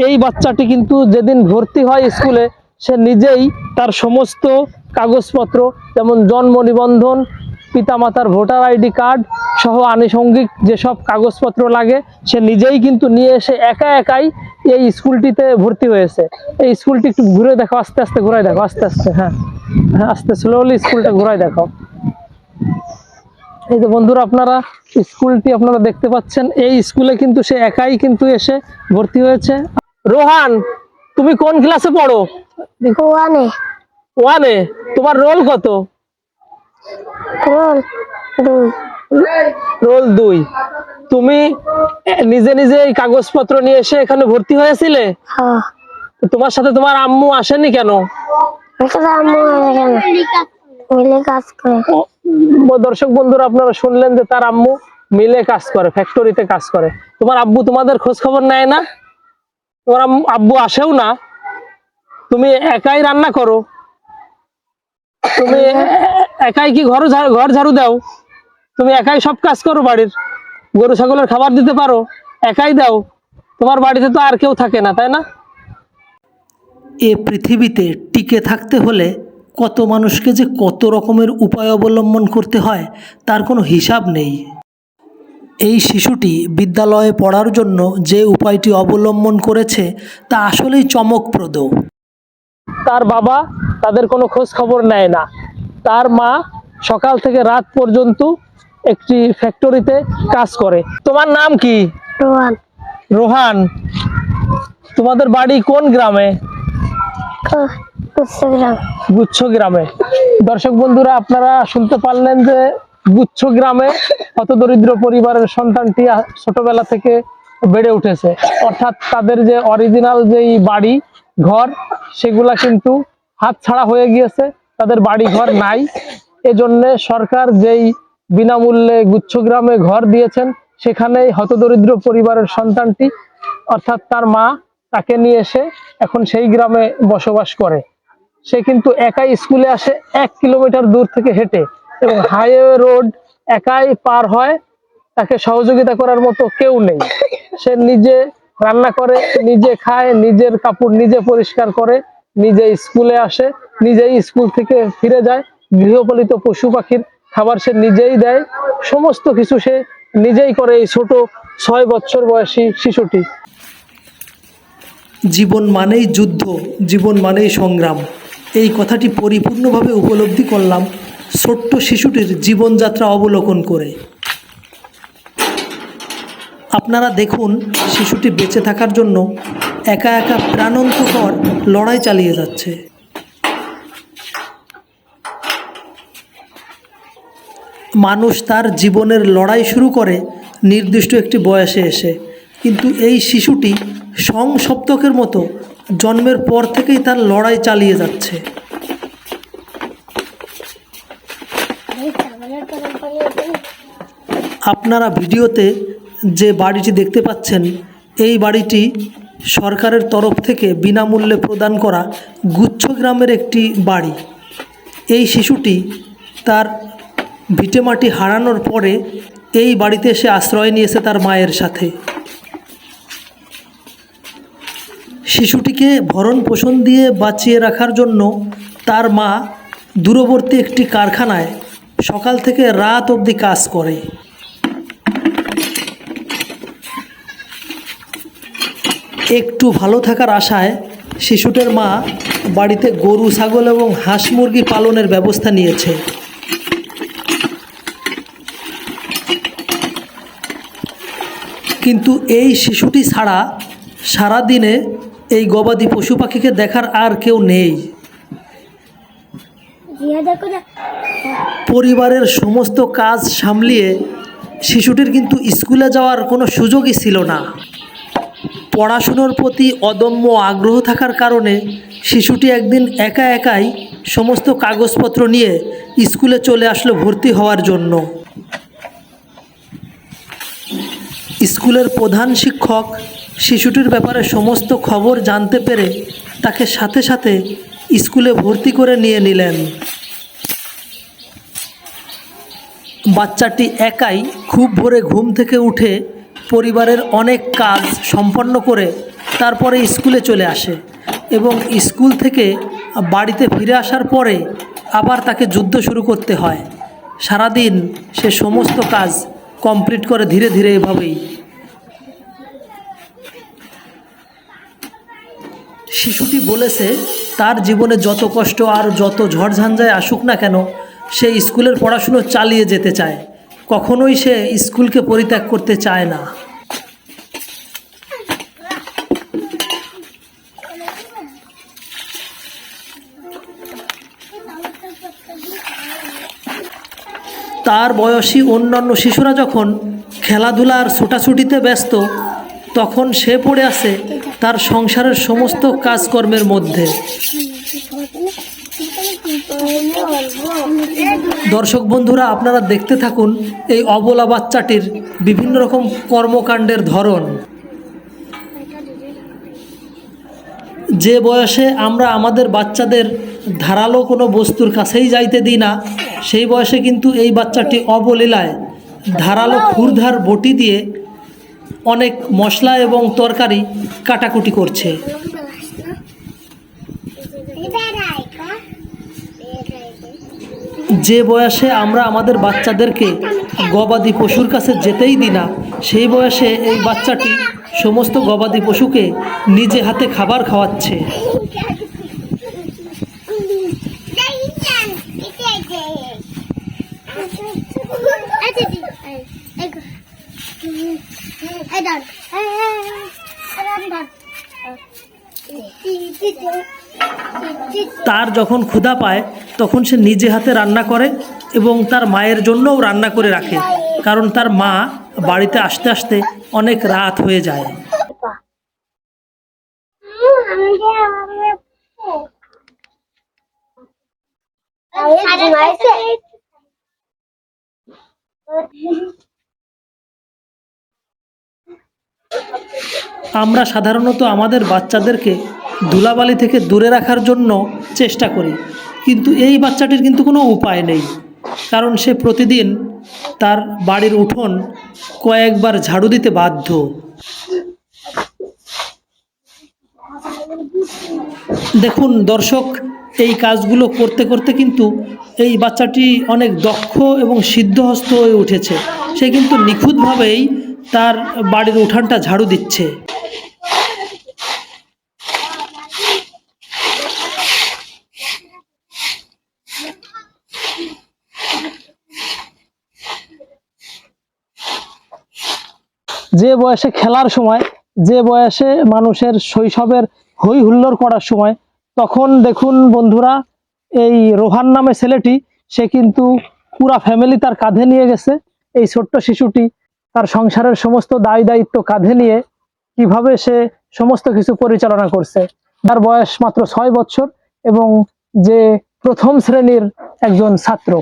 এই বাচ্চাটি কিন্তু যেদিন ভর্তি হয় স্কুলে সে নিজেই তার সমস্ত কাগজপত্র যেমন জন্ম নিবন্ধন, পিতামাতার ভোটার আইডি কার্ড সহ আনুষঙ্গিক যেসব কাগজপত্র লাগে সে নিজেই কিন্তু নিয়ে এসে একা একাই এই স্কুলটিতে ভর্তি হয়েছে। এই স্কুলটি একটু ঘুরে দেখো, আস্তে আস্তে ঘুরাই দেখো, আস্তে আস্তে, হ্যাঁ হ্যাঁ আস্তে স্লোলি স্কুলটা ঘুরাই দেখো। এই যে বন্ধুরা আপনারা স্কুলটি আপনারা দেখতে পাচ্ছেন, এই স্কুলে কিন্তু সে একাই কিন্তু এসে ভর্তি হয়েছে। রোহান, তুমি কোন ক্লাসে পড়ো? ওয়ানে। ওয়ানে। তোমার রোল কত? রোল 2। রোল 2। তুমি নিজে নিজে এই কাগজপত্র নিয়ে এসে এখানে ভর্তি হয়েছিলে? হ্যাঁ। তোমার সাথে তোমার আম্মু আসেনি কেন? আম্মু মিলে কাজ করে। দর্শক বন্ধুরা আপনারা শুনলেন যে তার আম্মু মিলে কাজ করে, ফ্যাক্টরিতে কাজ করে। তোমার আব্বু তোমাদের খোঁজ খবর নেয় না? তোমার আব্বু আসেও না? তুমি একাই রান্না করো? তুমি একাই কি ঘর ঝাড়ু দাও? তুমি একাই সব কাজ করো বাড়ির? গরু ছাগলের খাবার দিতে পারো? একাই দাও? তোমার বাড়িতে তো আর কেউ থাকে না, তাই না? এ পৃথিবীতে টিকে থাকতে হলে কত মানুষকে যে কত রকমের উপায় অবলম্বন করতে হয় তার কোনো হিসাব নেই। এই শিশুটি বিদ্যালয়ে পড়ার জন্য যে উপায়টি অবলম্বন করেছে তা আসলেই চমকপ্রদ। তার বাবা তাদের কোনো খোঁজ খবর নেয় না। তার মা সকাল থেকে রাত পর্যন্ত একটি ফ্যাক্টরিতে কাজ করে। তোমার নাম কি? রোহান। রোহান। তোমাদের বাড়ি কোন গ্রামে? গুচ্ছ গ্রামে। দর্শক বন্ধুরা আপনারা শুনতে পারলেন যে গুচ্ছ গ্রামে হতদরিদ্র পরিবারের সন্তানটি ছোটবেলা থেকে বেড়ে উঠেছে, অর্থাৎ তাদের যে অরিজিনাল যেই বাড়ি ঘর সেগুলা কিন্তু হাতছাড়া হয়ে গিয়েছে, তাদের বাড়ি ঘর নাই। এজন্য সরকার যেই বিনামূল্যে গুচ্ছ গ্রামে ঘর দিয়েছেন সেখানেই হতদরিদ্র পরিবারের সন্তানটি অর্থাৎ তার মা তাকে নিয়ে এসে এখন সেই গ্রামে বসবাস করে। সে কিন্তু একাই স্কুলে আসে 1 কিলোমিটার দূর থেকে হেঁটে, এবং হাইওয়ে রোড একাই পার হয়, তাকে সহযোগিতা করার মতো কেউ নেই। সে নিজে রান্না করে, নিজে খায়, নিজের কাপড় নিজে পরিষ্কার করে, নিজে স্কুলে আসে, নিজেই স্কুল থেকে ফিরে যায়। গৃহপালিত পশু পাখির খাবার সে নিজেই দেয়, সমস্ত কিছু সে নিজেই করে এই ছোট 6 বছর বয়সী শিশুটি। জীবন মানেই যুদ্ধ, জীবন মানেই সংগ্রাম, এই কথাটি পরিপূর্ণভাবে উপলব্ধি করলাম ছোট্ট শিশুটির জীবনযাত্রা অবলোকন করে। আপনারা দেখুন শিশুটি বেঁচে থাকার জন্য একা একা প্রাণান্তকর লড়াই চালিয়ে যাচ্ছে। মানুষ তার জীবনের লড়াই শুরু করে নির্দিষ্ট একটি বয়সে এসে, কিন্তু এই শিশুটি সংসপ্তকের মতো জন্মের পর থেকেই তার লড়াই চালিয়ে যাচ্ছে। আপনারা ভিডিওতে যে বাড়িটি দেখতে পাচ্ছেন এই বাড়িটি সরকারের তরফ থেকে বিনামূল্যে প্রদান করা গুচ্ছ গ্রামের একটি বাড়ি। এই শিশুটি তার ভিটেমাটি হারানোর পরে এই বাড়িতে এসে আশ্রয় নিয়েছে তার মায়ের সাথে। শিশুটিকে ভরণ পোষণ দিয়ে বাঁচিয়ে রাখার জন্য তার মা দূরবর্তী একটি কারখানায় সকাল থেকে রাত অবধি কাজ করে। একটু ভালো থাকার আশায় শিশুটির মা বাড়িতে গরু ছাগল এবং হাঁস মুরগি পালনের ব্যবস্থা নিয়েছে। কিন্তু এই শিশুটি ছাড়া সারা দিনে এই গবাদি পশু পাখিকে দেখার আর কেউ নেই। পরিবারের সমস্ত কাজ সামলিয়ে শিশুটির কিন্তু স্কুলে যাওয়ার কোনো সুযোগই ছিল না। পড়াশুনোর প্রতি অদম্য আগ্রহ থাকার কারণে শিশুটি একদিন একা একাই সমস্ত কাগজপত্র নিয়ে স্কুলে চলে আসলো ভর্তি হওয়ার জন্য। স্কুলের প্রধান শিক্ষক শিশুটির ব্যাপারে সমস্ত খবর জানতে পেরে তাকে সাথে সাথে স্কুলে ভর্তি করে নিয়ে নিলেন। বাচ্চাটি একাই খুব ভোরে ঘুম থেকে উঠে পরিবারের অনেক কাজ সম্পন্ন করে তারপরে স্কুলে চলে আসে এবং স্কুল থেকে বাড়িতে ফিরে আসার পরে আবার তাকে যুদ্ধ শুরু করতে হয়। সারাদিন সে সমস্ত কাজ কমপ্লিট করে ধীরে ধীরে এভাবেই। শিশুটি বলেছে তার জীবনে যত কষ্ট আর যত ঝড়ঝঞ্ঝায় আসুক না কেন, সে স্কুলের পড়াশুনো চালিয়ে যেতে চায়, কখনোই সে স্কুলকে পরিত্যাগ করতে চায় না। তার বয়সী অন্যান্য শিশুরা যখন খেলাধুলা আর ছোটাছুটিতে ব্যস্ত, তখন সে পড়ে আছে তার সংসারের সমস্ত কাজকর্মের মধ্যে। দর্শক বন্ধুরা, আপনারা দেখতে থাকুন এই অবলা বাচ্চাটির বিভিন্ন রকম কর্মকাণ্ডের ধরন। যে বয়সে আমরা আমাদের বাচ্চাদের ধারালো কোনো বস্তুর কাছেই যাইতে দিই না, সেই বয়সে কিন্তু এই বাচ্চাটি অবলীলায় ধারালো ক্ষুরধার বটি দিয়ে অনেক মশলা এবং তরকারি কাটাকুটি করছে। যে বয়সে আমরা আমাদের বাচ্চাদেরকে গবাদি পশুর কাছে যেতেই দিই না, সেই বয়সে এই বাচ্চাটি সমস্ত গবাদি পশুকে নিজে হাতে খাবার খাওয়াচ্ছে। তার যখন ক্ষুধা পায় তখন সে নিজে হাতে রান্না করে এবং তার মায়ের জন্যও রান্না করে রাখে, কারণ তার মা বাড়িতে আসতে আসতে অনেক রাত হয়ে যায়। আমরা সাধারণত আমাদের বাচ্চাদেরকে ধুলাবালি থেকে দূরে রাখার জন্য চেষ্টা করি, কিন্তু এই বাচ্চাটির কিন্তু কোনো উপায় নেই, কারণ সে প্রতিদিন তার বাড়ির উঠোন কয়েকবার ঝাড়ু দিতে বাধ্য। দেখুন দর্শক, এই কাজগুলো করতে করতে কিন্তু এই বাচ্চাটি অনেক দক্ষ এবং সিদ্ধহস্ত হয়ে উঠেছে। সে কিন্তু নিখুঁতভাবেই তার বাড়ির উঠানটা ঝাড়ু দিচ্ছে। যে বয়সে খেলার সময়, যে বয়সে মানুষের শৈশবের হই হুল্লোড় করার সময়, তখন দেখুন বন্ধুরা, এই রোহান নামে ছেলেটি, সে কিন্তু পুরা ফ্যামিলি তার কাঁধে নিয়ে গেছে। এই ছোট্ট শিশুটি তার সংসারের সমস্ত দায় দায়িত্ব কাঁধে নিয়ে কিভাবে সে সমস্ত কিছু পরিচালনা করছে। তার বয়স মাত্র 6 বছর এবং যে প্রথম শ্রেণীর একজন ছাত্র।